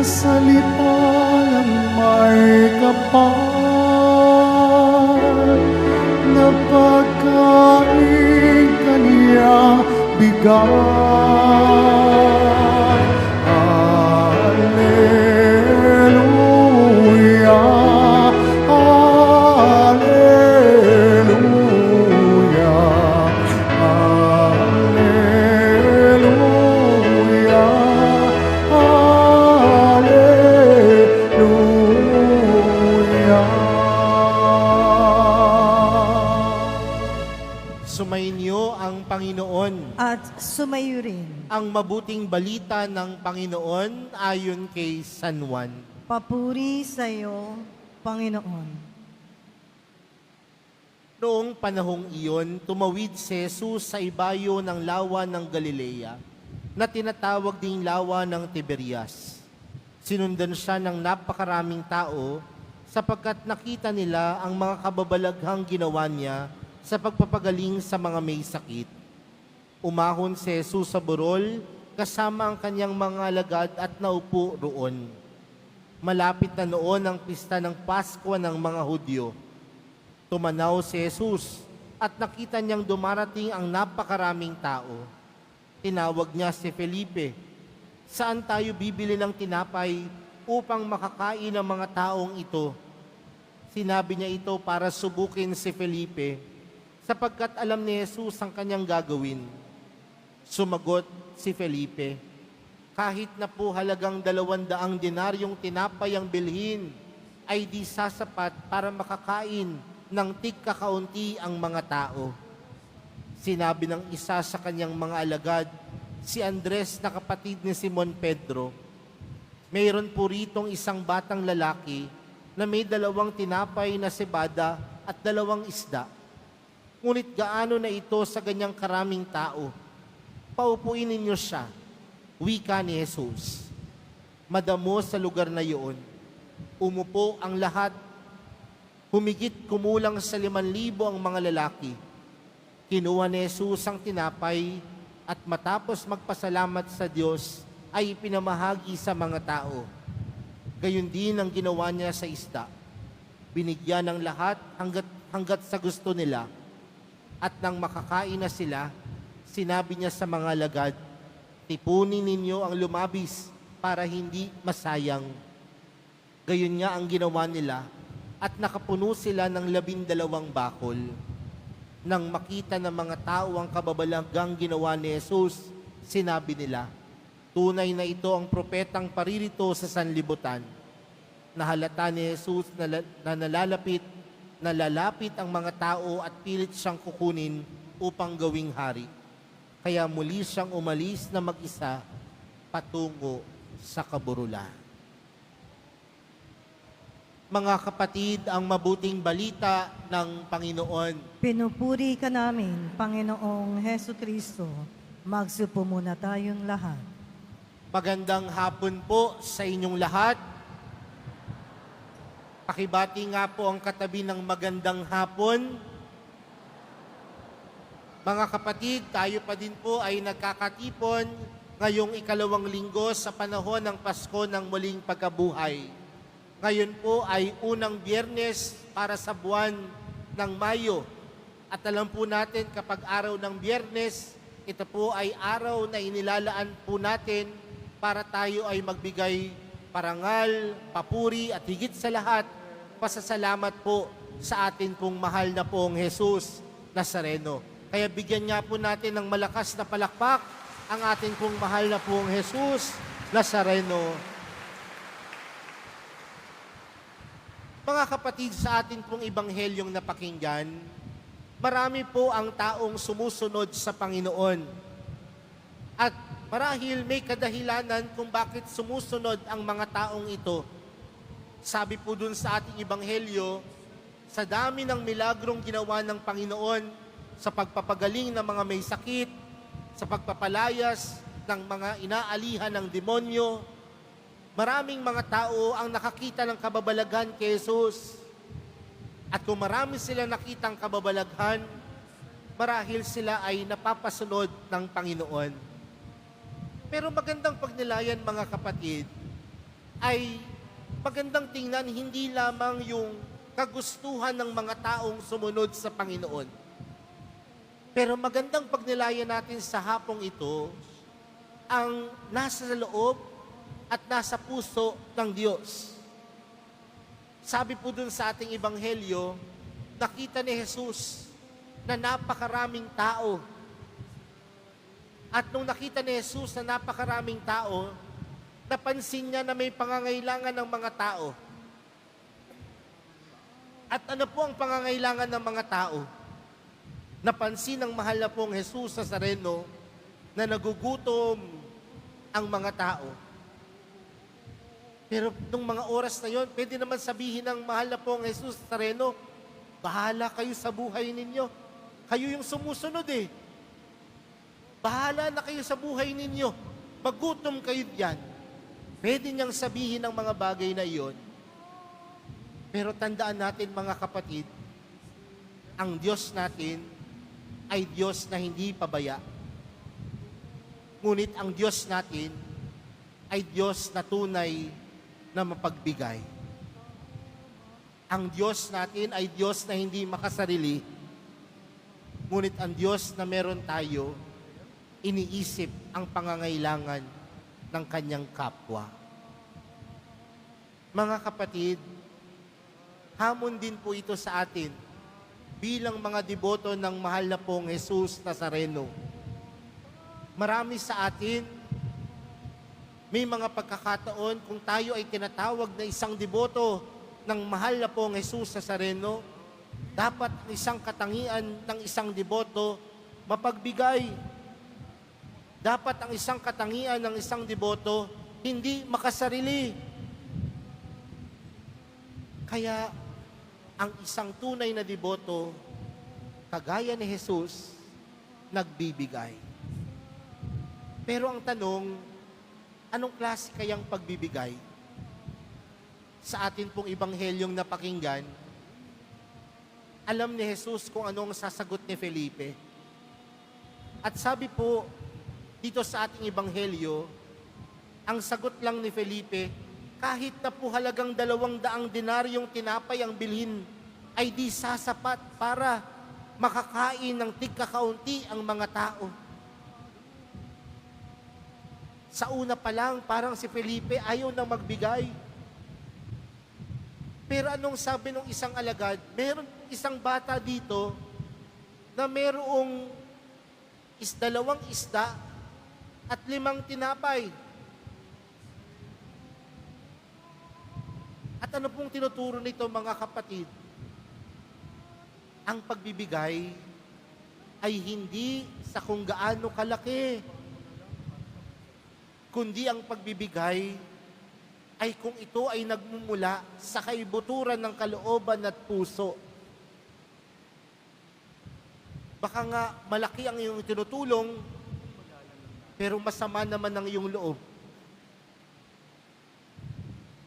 salita ng may kapal na pagkain kanyang bigay. Alleluia, Alleluia, Alleluia, Alleluia. Sumainyo ang Panginoon. At sumayo rin. Ang mabuting balita ng Panginoon ayon kay San Juan. Papuri sa iyo, Panginoon. Noong panahong iyon, tumawid si Jesus sa ibayo ng lawa ng Galilea na tinatawag ding lawa ng Tiberias. Sinundan siya ng napakaraming tao sapagkat nakita nila ang mga kababalaghang ginawa niya sa pagpapagaling sa mga may sakit. Umahon si Jesus sa burol kasama ang kanyang mga alagad at naupo roon. Malapit na noon ang pista ng Pasko ng mga Hudyo. Tumanaw si Jesus at nakita niyang dumarating ang napakaraming tao. Tinawag niya si Felipe. Saan tayo bibili ng tinapay upang makakain ang mga taong ito? Sinabi niya ito para subukin si Felipe, sapagkat alam ni Jesus ang kanyang gagawin. Sumagot si Felipe, kahit na po halagang 200 denaryong tinapay ang bilhin, ay di sasapat para makakain ng tigkakaunti ang mga tao. Sinabi ng isa sa kanyang mga alagad, si Andres na kapatid ni Simon Pedro, mayroon po ritong isang batang lalaki na may 2 tinapay na cebada at 2 isda. Ngunit gaano na ito sa ganyang karaming tao? Paupuin ninyo siya, wika ni Jesus. Madamo sa lugar na iyon, umupo ang lahat. Humigit kumulang sa 5,000 ang mga lalaki. Kinuha ni Jesus ang tinapay at matapos magpasalamat sa Diyos ay ipinamahagi sa mga tao. Gayon din ang ginawa niya sa isda. Binigyan ng lahat hanggat sa gusto nila. At nang makakain na sila, sinabi niya sa mga alagad, tipunin ninyo ang lumabis para hindi masayang. Gayon nga ang ginawa nila at nakapuno sila ng 12 bakol. Nang makita ng mga tao ang kababalaghang ginawa ni Jesus, sinabi nila, tunay na ito ang propetang paririto sa sanlibutan. Nahalata ni Jesus na nalalapit ang mga tao at pilit siyang kukunin upang gawing hari. Kaya muli siyang umalis na mag-isa patungo sa kaburulan. Mga kapatid, ang mabuting balita ng Panginoon. Pinupuri ka namin, Panginoong Heso Kristo. Magsupo muna tayong lahat. Magandang hapon po sa inyong lahat. Pakibati nga po ang katabi ng magandang hapon. Mga kapatid, tayo pa din po ay nagkakatipon ngayong 2 linggo sa panahon ng Pasko ng muling pagkabuhay. Ngayon po ay unang Biyernes para sa buwan ng Mayo. At alam po natin kapag araw ng Biyernes, ito po ay araw na inilalaan po natin para tayo ay magbigay parangal, papuri at higit sa lahat, pasasalamat po sa atin pong mahal na pong Jesus Nazareno. Kaya bigyan nga po natin ng malakas na palakpak ang ating pong mahal na pong Jesus Nazareno. Mga kapatid, sa atin pong ibanghelyong napakinggan, marami po ang taong sumusunod sa Panginoon. At marahil may kadahilanan kung bakit sumusunod ang mga taong ito. Sabi po dun sa ating ibanghelyo, sa dami ng milagrong ginawa ng Panginoon sa pagpapagaling ng mga may sakit, sa pagpapalayas ng mga inaalihan ng demonyo, maraming mga tao ang nakakita ng kababalaghan kay Jesus. At kung marami sila nakitang kababalaghan, marahil sila ay napapasunod ng Panginoon. Pero magandang pagnilayan mga kapatid, ay magandang tingnan hindi lamang yung kagustuhan ng mga taong sumunod sa Panginoon. Pero magandang pagnilayan natin sa hapong ito ang nasa loob at nasa puso ng Diyos. Sabi po dun sa ating ebanghelyo, nakita ni Jesus na napakaraming tao. At nung nakita ni Jesus na napakaraming tao, napansin niya na may pangangailangan ng mga tao. At ano po ang pangangailangan ng mga tao? Napansin ng mahal na pong Jesus Nazareno na nagugutom ang mga tao. Pero nung mga oras na yon, pwede naman sabihin ng mahal na pong Jesus Nazareno, bahala kayo sa buhay ninyo. Kayo yung sumusunod eh. Bahala na kayo sa buhay ninyo. Magutom kayo diyan. Pwede niyang sabihin ng mga bagay na iyon. Pero tandaan natin mga kapatid, ang Diyos natin ay Diyos na hindi pabaya. Ngunit ang Diyos natin ay Diyos na tunay na mapagbigay. Ang Diyos natin ay Diyos na hindi makasarili. Ngunit ang Diyos na meron tayo, iniisip ang pangangailangan ng kanyang kapwa. Mga kapatid, hamon din po ito sa atin bilang mga deboto ng mahal na pong Jesus Nazareno. Marami sa atin, may mga pagkakataon kung tayo ay tinatawag na isang deboto ng mahal na pong Jesus Nazareno, dapat ang isang katangian ng isang deboto mapagbigay. Dapat ang isang katangian ng isang deboto hindi makasarili. Kaya ang isang tunay na deboto, kagaya ni Jesus, nagbibigay. Pero ang tanong, anong klase kayang pagbibigay? Sa atin pong ibanghelyong napakinggan, alam ni Jesus kung anong sasagot ni Felipe. At sabi po, dito sa ating ebanghelyo, ang sagot lang ni Felipe, kahit na po halagang 200 denaryong tinapay ang bilhin, ay di sasapat para makakain ng tigkakaunti ang mga tao. Sa una pa lang, parang si Felipe ayaw nang magbigay. Pero anong sabi ng isang alagad? Meron isang bata dito na merong 2 isda at 5 tinapay. At ano pong tinuturo nito mga kapatid? Ang pagbibigay ay hindi sa kung gaano kalaki, kundi ang pagbibigay ay kung ito ay nagmumula sa kaibuturan ng kalooban at puso. Baka nga malaki ang iyong tinutulong, pero masama naman ang iyong loob.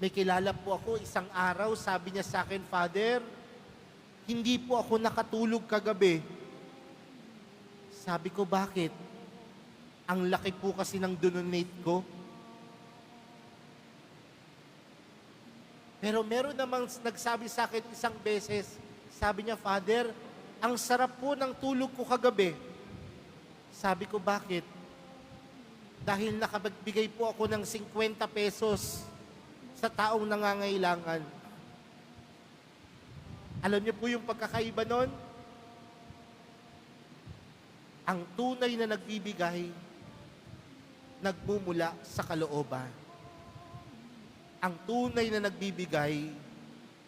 May kilala po ako, isang araw, sabi niya sa akin, Father, hindi po ako nakatulog kagabi. Sabi ko, bakit? Ang laki po kasi ng donate ko. Pero meron namang nagsabi sa akin isang beses, sabi niya, Father, ang sarap po ng tulog ko kagabi. Sabi ko, bakit? Dahil nakapagbigay po ako ng 50 pesos sa taong nangangailangan. Alam niyo po yung pagkakaiba nun? Ang tunay na nagbibigay, nagmumula sa kalooban. Ang tunay na nagbibigay,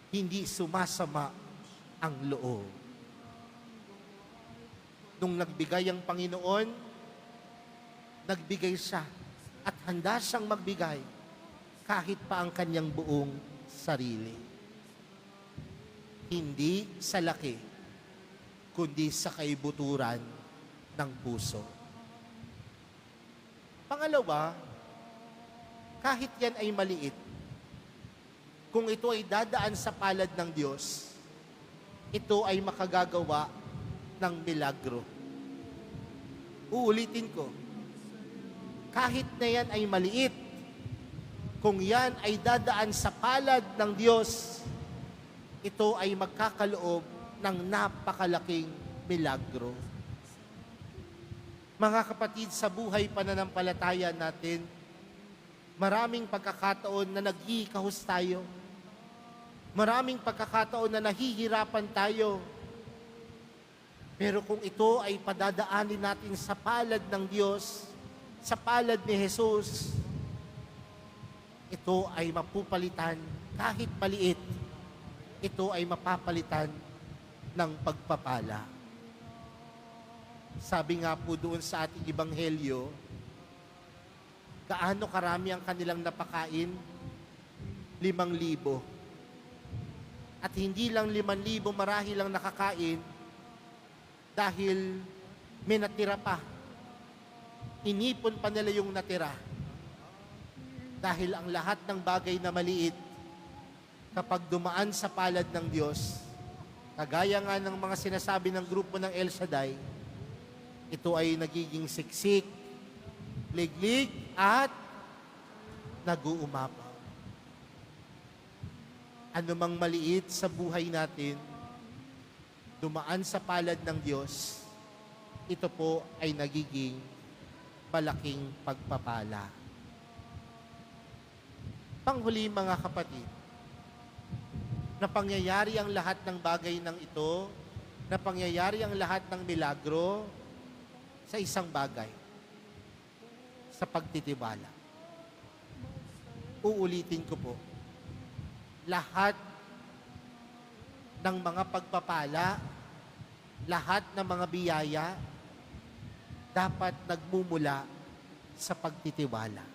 hindi sumasama ang loob. Nung nagbigay ang Panginoon, nagbigay siya at handa siyang magbigay kahit pa ang kanyang buong sarili. Hindi sa laki, kundi sa kaibuturan ng puso. Pangalawa, kahit yan ay maliit, kung ito ay dadaan sa palad ng Diyos, ito ay makagagawa ng milagro. Uulitin ko, kahit na yan ay maliit, kung yan ay dadaan sa palad ng Diyos, ito ay magkakaloob ng napakalaking milagro. Mga kapatid, sa buhay pananampalataya natin, maraming pagkakataon na naghihikahos tayo. Maraming pagkakataon na nahihirapan tayo. Pero kung ito ay padadaanin natin sa palad ng Diyos, sa palad ni Jesus, ito ay mapupalitan kahit maliit. Ito ay mapapalitan ng pagpapala. Sabi nga po doon sa ating ebanghelyo, gaano karami ang kanilang napakain? 5,000. At hindi lang 5,000 marahil lang nakakain dahil may natira pa. Inipon pa nila yung natira. Dahil ang lahat ng bagay na maliit, kapag dumaan sa palad ng Diyos, kagaya nga ng mga sinasabi ng grupo ng El Shaddai, ito ay nagiging siksik, liglig, at nag-uumapaw. Ano mang maliit sa buhay natin, dumaan sa palad ng Diyos, ito po ay nagiging malaking pagpapala. Panghuli mga kapatid, na pangyayari ang lahat ng bagay ng ito, na pangyayari ang lahat ng milagro sa isang bagay, sa pagtitiwala. Uulitin ko po, lahat ng mga pagpapala, lahat ng mga biyaya, dapat nagmumula sa pagtitiwala.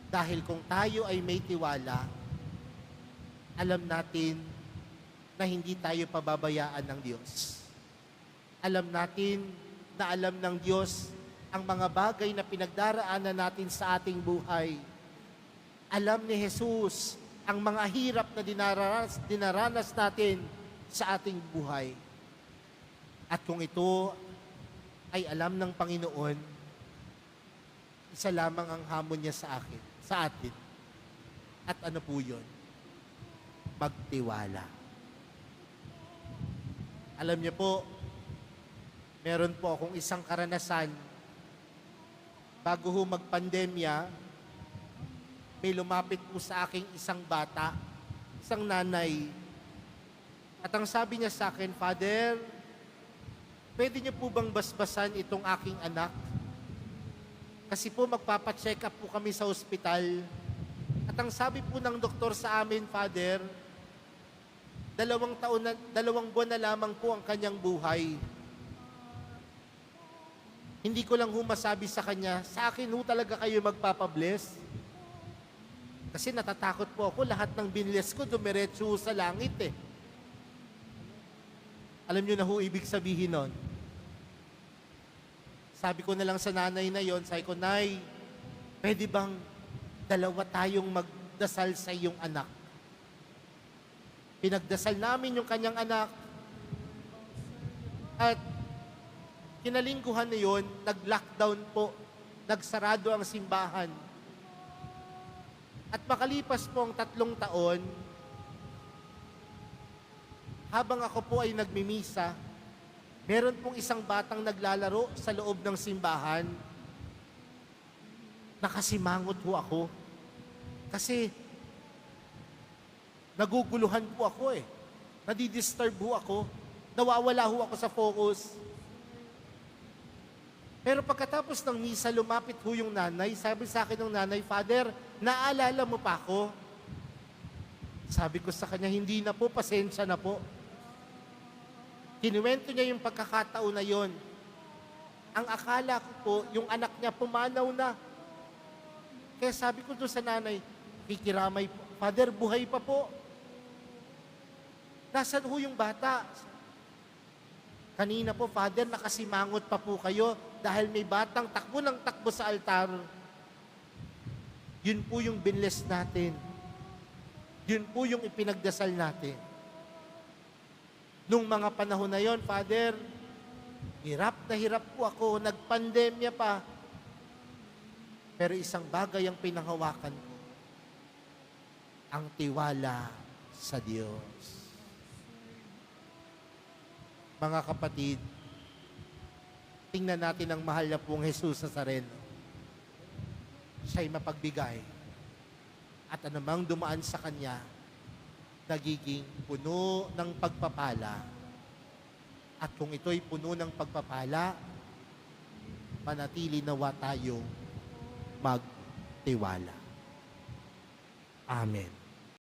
Dahil kung tayo ay may tiwala, alam natin na hindi tayo pababayaan ng Diyos. Alam natin na alam ng Diyos ang mga bagay na pinagdaraanan natin sa ating buhay. Alam ni Jesus ang mga hirap na dinaranas natin sa ating buhay. At kung ito ay alam ng Panginoon, isa lamang ang hamon niya sa atin. At ano po yun? Magtiwala. Alam niyo po, meron po akong isang karanasan. Bago ho magpandemya, may lumapit po sa aking isang bata, isang nanay. At ang sabi niya sa akin, Father, pwede niyo po bang basbasan itong aking anak? Kasi po magpapacheck up po kami sa ospital. At ang sabi po ng doktor sa amin, Father, 2 buwan na lamang po ang kanyang buhay. Hindi ko lang masabi sa kanya, sa akin talaga kayo magpapabless. Kasi natatakot po ako, lahat ng binless ko dumiretso sa langit eh. Alam niyo na ibig sabihin nun? Sabi ko na lang sa nanay na yon, sabi ko, Nay, pwede bang 2 tayong magdasal sa iyong anak? Pinagdasal namin yung kanyang anak. At kinalingkuhan na yun, nag-lockdown po, nagsarado ang simbahan. At makalipas po ang 3 taon, habang ako po ay nagmimisa, meron pong isang batang naglalaro sa loob ng simbahan. Nakasimangot po ako. Kasi naguguluhan po ako eh. Nadidisturb po ako. Nawawala po ako sa focus. Pero pagkatapos ng misa, lumapit po yung nanay. Sabi sa akin ng nanay, Father, naalala mo pa ako? Sabi ko sa kanya, hindi na po, pasensya na po. Kinuwento niya yung pagkakataon na yon. Ang akala ko po, yung anak niya pumanaw na. Kaya sabi ko doon sa nanay, kikiramay po, Father, buhay pa po. Nasaan ho yung bata? Kanina po, Father, nakasimangot pa po kayo dahil may batang takbo ng takbo sa altar. Yun po yung binless natin. Yun po yung ipinagdasal natin. Nung mga panahon na yon, Father, hirap na hirap po ako, nagpandemya pa. Pero isang bagay ang pinahawakan ko. ang tiwala sa Diyos. Mga kapatid, tingnan natin ang mahal na pong Jesus Nazareno. Siya'y mapagbigay. At anumang dumaan sa Kanya, nagiging puno ng pagpapala. At kung ito'y puno ng pagpapala, manatili nawa tayo magtiwala. Amen.